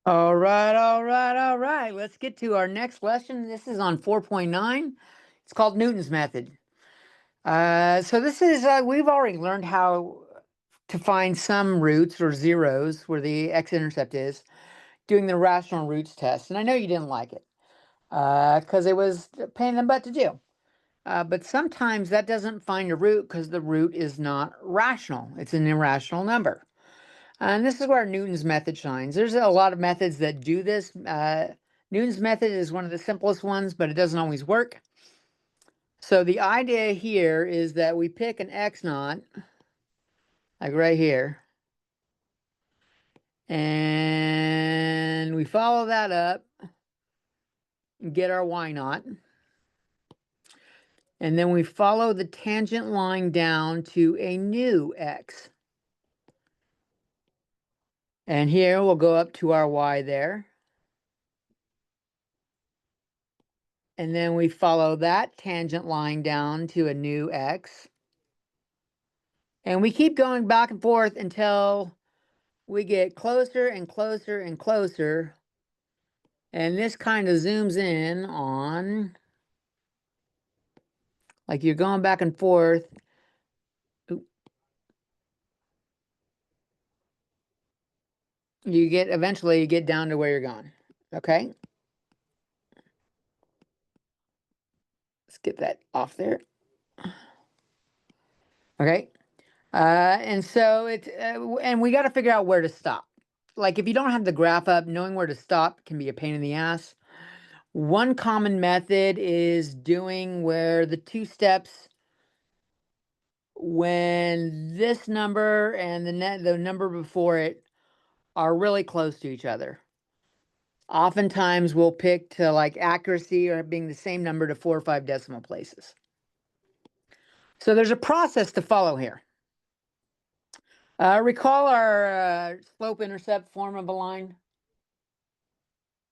All right, all right, all right. Let's get to our next lesson. This is on 4.9. It's called Newton's method. So this is, we've already learned how to find some roots or zeros where the x-intercept is, doing the rational roots test. And I know you didn't like it because it was a pain in the butt to do. But sometimes that doesn't find a root because the root is not rational. It's an irrational number. And this is where Newton's method shines. There's a lot of methods that do this. Newton's method is one of the simplest ones, but it doesn't always work. So the idea here is that we pick an x naught, like right here, and we follow that up and get our y naught. And then we follow the tangent line down to a new x. And here we'll go up to our y there. And then we follow that tangent line down to a new x. And we keep going back and forth until we get closer and closer and closer. And this kind of zooms in on, like you're going back and forth. Eventually you get down to where you're going. Okay. Let's get that off there. Okay. And so and we got to figure out where to stop. Like if you don't have the graph up, knowing where to stop can be a pain in the ass. One common method is doing where the two steps, when this number and the number before it are really close to each other. Oftentimes we'll pick to like accuracy or being the same number to 4 or 5 decimal places. So there's a process to follow here. Recall our slope-intercept form of a line?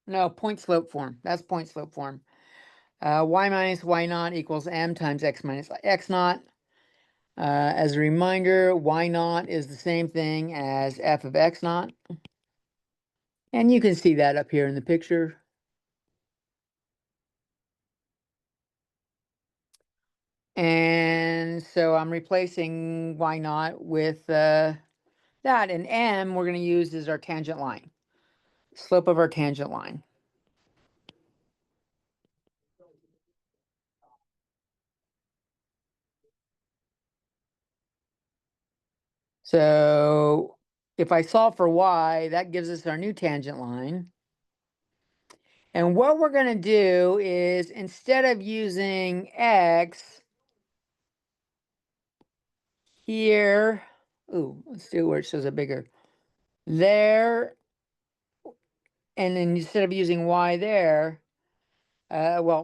No, point-slope form. That's point-slope form. Y minus y naught equals m times x minus x naught. As a reminder, y naught is the same thing as f of x naught. And you can see that up here in the picture. And so I'm replacing y naught with that. And m we're going to use as our tangent line, slope of our tangent line. So if I solve for y, that gives us our new tangent line. And what we're going to do is, instead of using x here, let's do where it shows a bigger, there, and then instead of using y there, don't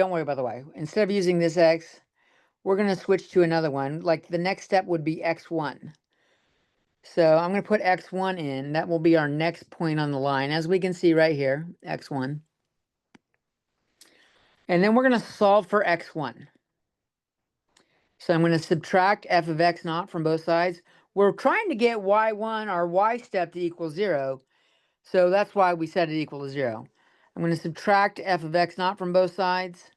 worry about the y. Instead of using this x, we're going to switch to another one. Like the next step would be x1. So I'm going to put x1 in. That will be our next point on the line, as we can see right here, x1. And then we're going to solve for x1. So I'm going to subtract f of x naught from both sides. We're trying to get y1, our y step, to equal 0. So that's why we set it equal to 0. I'm going to subtract f of x naught from both sides.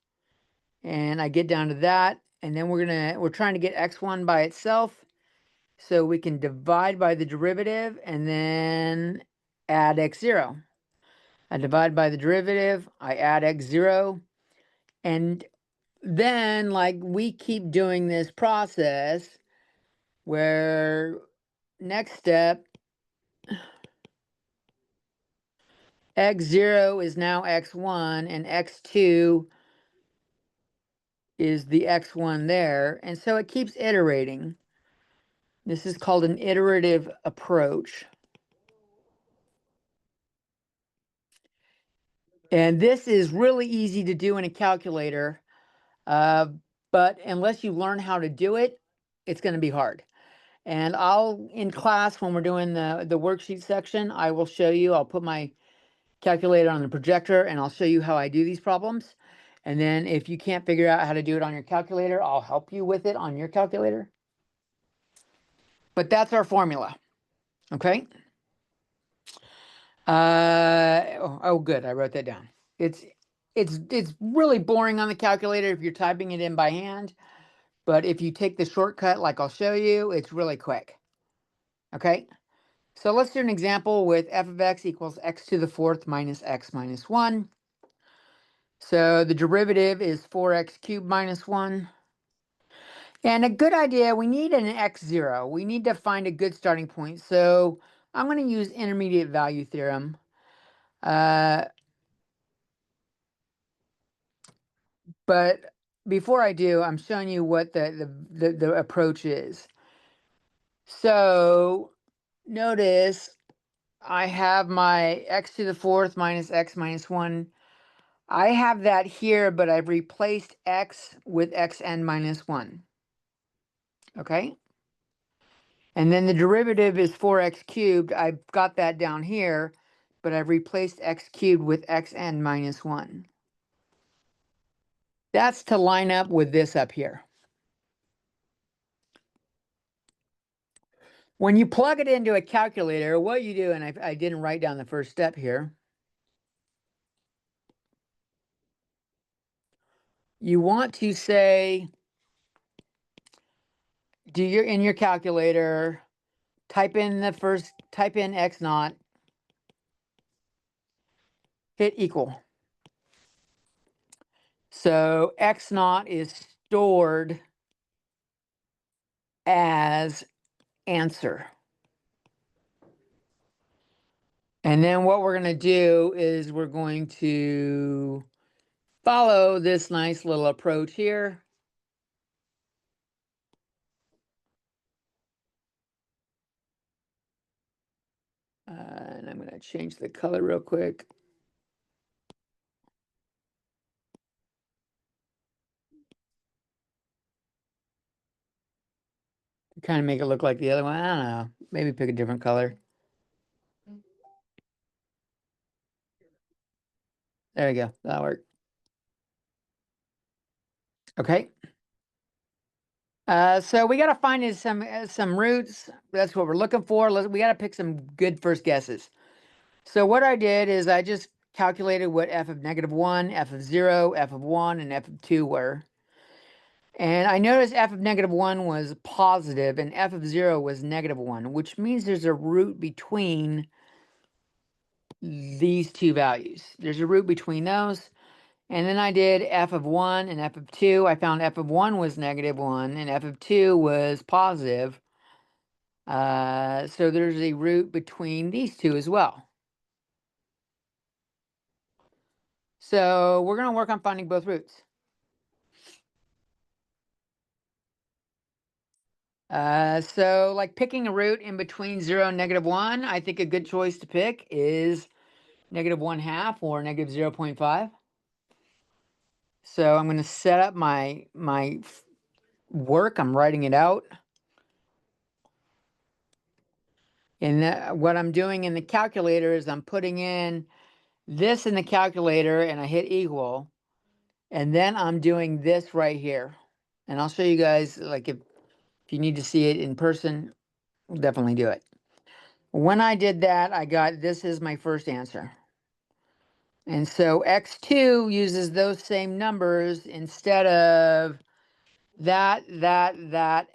And I get down to that. And then we're trying to get x1 by itself. So we can divide by the derivative and then add x0. I divide by the derivative, I add x0. And then, like, we keep doing this process where next step, x0 is now x1 and x2 is the x1 there. And so it keeps iterating. This is called an iterative approach. And this is really easy to do in a calculator. But unless you learn how to do it, it's going to be hard. And in class, when we're doing the worksheet section, I will show you, I'll put my calculator on the projector and I'll show you how I do these problems. And then if you can't figure out how to do it on your calculator, I'll help you with it on your calculator. But that's our formula, okay? Oh, good. I wrote that down. It's really boring on the calculator if you're typing it in by hand, but if you take the shortcut like I'll show you, it's really quick. Okay? So let's do an example with f of x equals x to the fourth minus x minus 1. So the derivative is 4x cubed minus 1. And a good idea, we need an x0. We need to find a good starting point. So I'm going to use intermediate value theorem. But before I do, I'm showing you what the approach is. So notice I have my x to the fourth minus x minus 1. I have that here, but I've replaced x with xn minus 1. Okay? And then the derivative is 4x cubed. I've got that down here, but I've replaced x cubed with xn minus 1. That's to line up with this up here. When you plug it into a calculator, what you do, and I didn't write down the first step here, you want to say, in your calculator, type in x naught, hit equal. So x naught is stored as answer. And then what we're going to do is we're going to follow this nice little approach here. And I'm going to change the color real quick. Kind of make it look like the other one. I don't know. Maybe pick a different color. There you go. That'll work. Okay. So we got to find some roots. That's what we're looking for. We got to pick some good first guesses. So what I did is I just calculated what f of -1, f of 0, f of 1, and f of 2 were. And I noticed f of -1 was positive and f of 0 was -1, which means there's a root between these two values. There's a root between those. And then I did f of 1 and f of 2. I found f of 1 was -1 and f of 2 was positive. So there's a root between these two as well. So we're going to work on finding both roots. So like picking a root in between 0 and -1, I think a good choice to pick is -1/2 or -0.5. So I'm going to set up my work. I'm writing it out. And what I'm doing in the calculator is I'm putting in this in the calculator and I hit equal. And then I'm doing this right here. And I'll show you guys, like if you need to see it in person, we'll definitely do it. When I did that, I got this is my first answer. And so x2 uses those same numbers instead of that,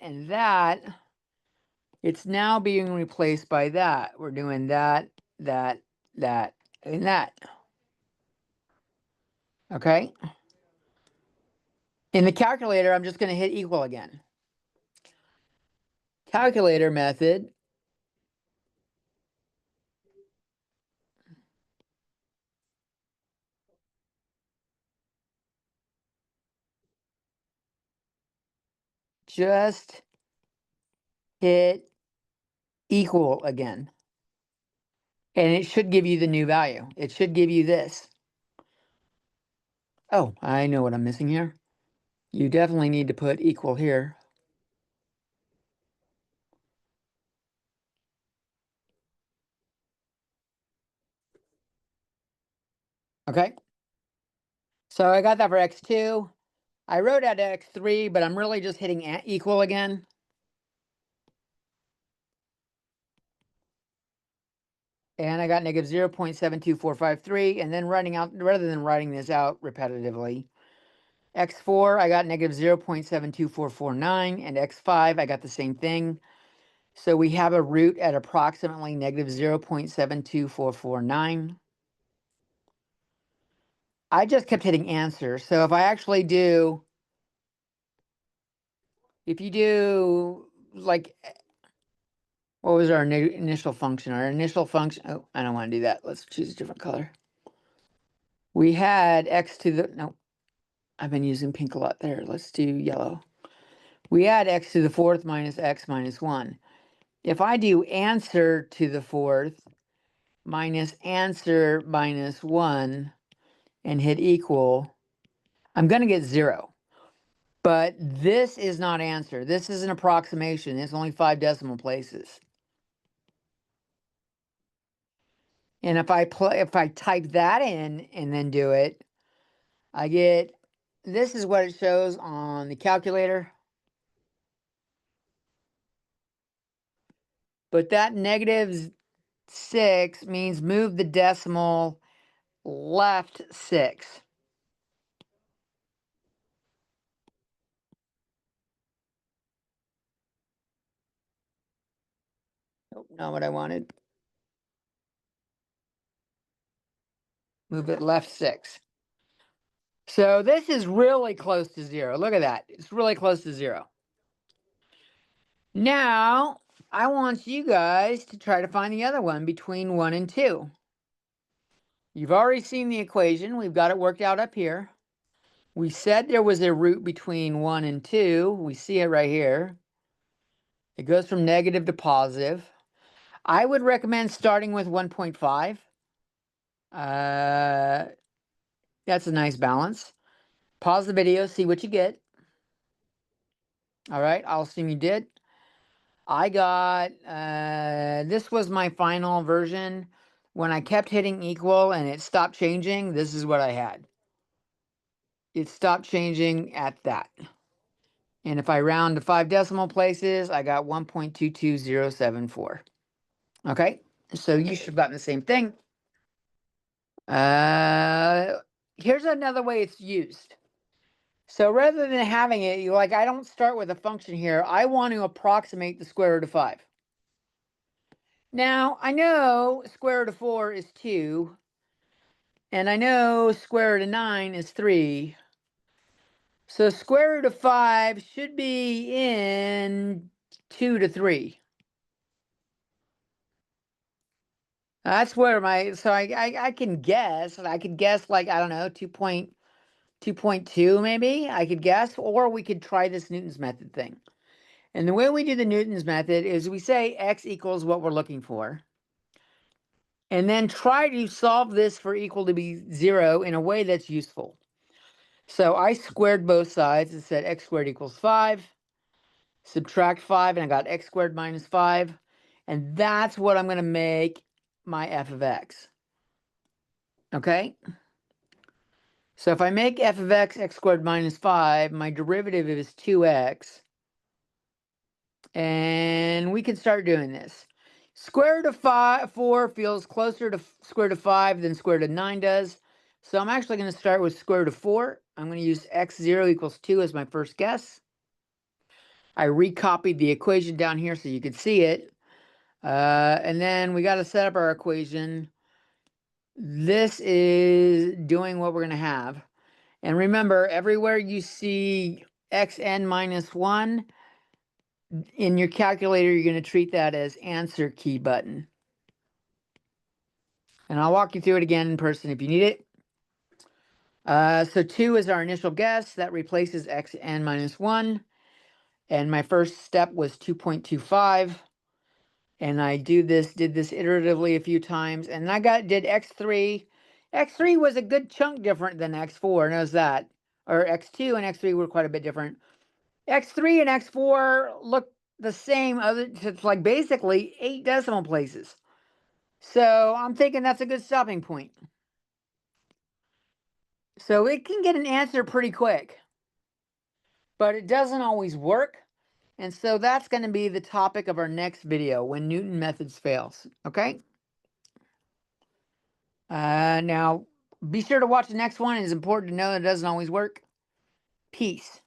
and that. It's now being replaced by that. We're doing that, and that. Okay? In the calculator, I'm just going to hit equal again. Calculator method. Just hit equal again. And it should give you the new value. It should give you this. Oh, I know what I'm missing here. You definitely need to put equal here. Okay. So I got that for x2. I wrote out x3, but I'm really just hitting equal again. and I got negative 0.72453, and then rather than writing this out repetitively, x4, I got negative 0.72449, and x5, I got the same thing. So we have a root at approximately negative 0.72449. I just kept hitting answer. So if I actually do, if you do, like, what was our initial function? Our initial function, oh, I don't want to do that. Let's choose a different color. We had x to the, no, I've been using pink a lot there. Let's do yellow. We had x to the fourth minus x minus 1. If I do answer to the fourth minus answer minus 1 and hit equal, I'm going to get 0. But this is not answer. This is an approximation. It's only 5 decimal places. And if I type that in and then do it, I get, this is what it shows on the calculator. But that negative 6 means move the decimal left 6. Nope, not what I wanted. Move it left 6. So this is really close to 0. Look at that. It's really close to 0. Now, I want you guys to try to find the other one between 1 and 2. You've already seen the equation. We've got it worked out up here. We said there was a root between 1 and 2. We see it right here. It goes from negative to positive. I would recommend starting with 1.5. That's a nice balance. Pause the video, see what you get. All right, I'll assume you did. I got, this was my final version. When I kept hitting equal and it stopped changing, this is what I had. It stopped changing at that. And if I round to 5 decimal places, I got 1.22074. Okay, so you should have gotten the same thing. Here's another way it's used. So rather than having it, I don't start with a function here. I want to approximate the square root of 5. Now, I know square root of 4 is 2, and I know square root of 9 is 3. So square root of 5 should be in 2 to 3. That's where so I can guess. I could guess, like, I don't know, 2.2 maybe, I could guess. Or we could try this Newton's method thing. And the way we do the Newton's method is we say x equals what we're looking for. And then try to solve this for equal to be 0 in a way that's useful. So I squared both sides and said x squared equals 5. Subtract 5, and I got x squared minus 5. And that's what I'm going to make my f of x. Okay? So if I make f of x, x squared minus 5, my derivative is 2x. And we can start doing this. Square root of 4 feels closer to square root of 5 than square root of 9 does. So I'm actually going to start with square root of 4. I'm going to use x0 equals 2 as my first guess. I recopied the equation down here so you could see it. And then we got to set up our equation. This is doing what we're going to have. And remember, everywhere you see xn minus 1, in your calculator, you're going to treat that as answer key button. And I'll walk you through it again in person if you need it. So 2 is our initial guess. That replaces xn minus 1. And my first step was 2.25. And I did this iteratively a few times. And I did x3. x3 was a good chunk different than x4. Notice that. Or x2 and x3 were quite a bit different. x3 and x4 look the same. It's like basically 8 decimal places. So I'm thinking that's a good stopping point. So it can get an answer pretty quick, but it doesn't always work. And so that's going to be the topic of our next video, when Newton methods fails. Okay? Now, be sure to watch the next one. It's important to know that it doesn't always work. Peace.